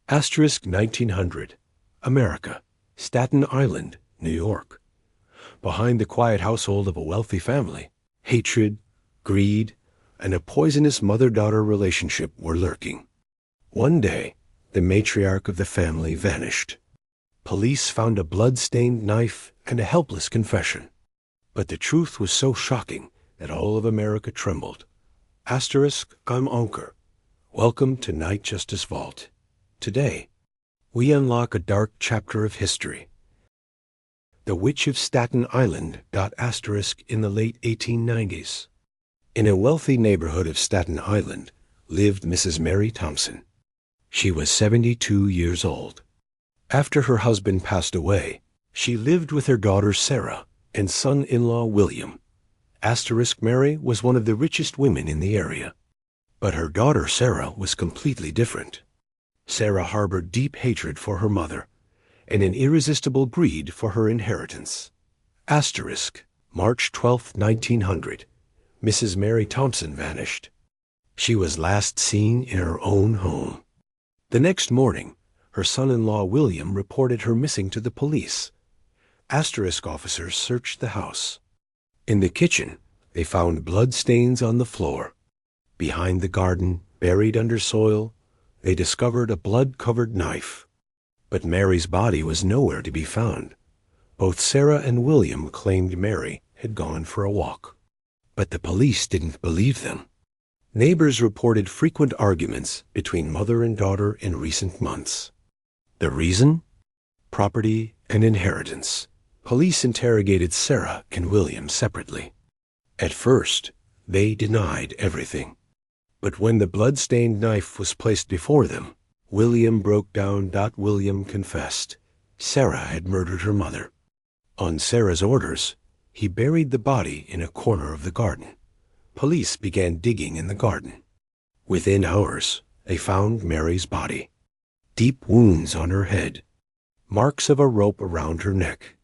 Asterisk 1900. America. Staten Island, New York. Behind the quiet household of a wealthy family, hatred, greed, and a poisonous mother-daughter relationship were lurking. One day, the matriarch of the family vanished. Police found a blood-stained knife and a helpless confession. But the truth was so shocking that all of America trembled. Asterisk, I'm Anker. Welcome to Night Justice Vault. Today, we unlock a dark chapter of history. The Witch of Staten Island ** in the late 1890s. In a wealthy neighborhood of Staten Island lived Mrs. Mary Thompson. She was 72 years old. After her husband passed away, she lived with her daughter Sarah and son-in-law William. Mary was one of the richest women in the area. But her daughter Sarah was completely different. Sarah harbored deep hatred for her mother and an irresistible greed for her inheritance. March 12, 1900. Mrs. Mary Thompson vanished. She was last seen in her own home. The next morning, her son-in-law William reported her missing to the police. Officers searched the house. In the kitchen, they found bloodstains on the floor. Behind the garden, buried under soil, they discovered a blood-covered knife. But Mary's body was nowhere to be found. Both Sarah and William claimed Mary had gone for a walk. But the police didn't believe them. Neighbors reported frequent arguments between mother and daughter in recent months. The reason? Property and inheritance. Police interrogated Sarah and William separately. At first, they denied everything. But when the blood-stained knife was placed before them, William broke down. William confessed Sarah had murdered her mother. On Sarah's orders, he buried the body in a corner of the garden. Police began digging in the garden. Within hours, they found Mary's body. Deep wounds on her head. Marks of a rope around her neck.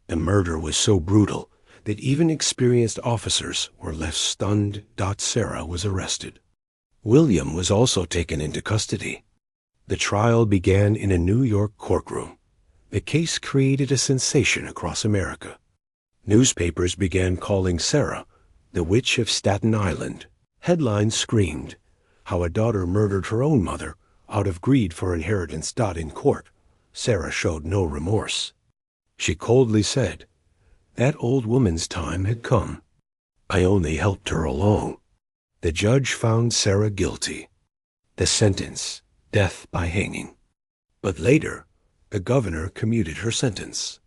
The murder was so brutal that even experienced officers were left stunned. Sarah was arrested. William was also taken into custody. The trial began in a New York courtroom. The case created a sensation across America. Newspapers began calling Sarah the Witch of Staten Island. Headlines screamed how a daughter murdered her own mother out of greed for inheritance. In court, Sarah showed no remorse. She coldly said, "That old woman's time had come. I only helped her along." The judge found Sarah guilty. The sentence, death by hanging. But later, the governor commuted her sentence.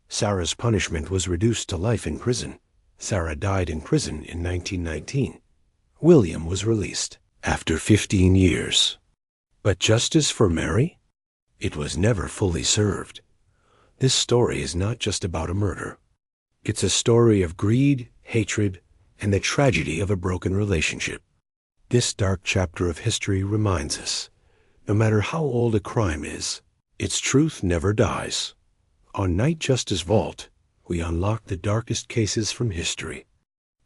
Sarah's punishment was reduced to life in prison. Sarah died in prison in 1919. William was released after 15 years. But justice for Mary? It was never fully served. This story is not just about a murder. It's a story of greed, hatred, and the tragedy of a broken relationship. This dark chapter of history reminds us, no matter how old a crime is, its truth never dies. On Night Justice Vault, we unlock the darkest cases from history.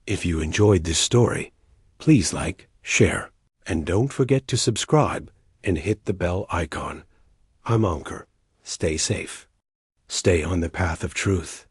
If you enjoyed this story, please like, share, and don't forget to subscribe and hit the bell icon. I'm Anker. Stay safe. Stay on the path of truth.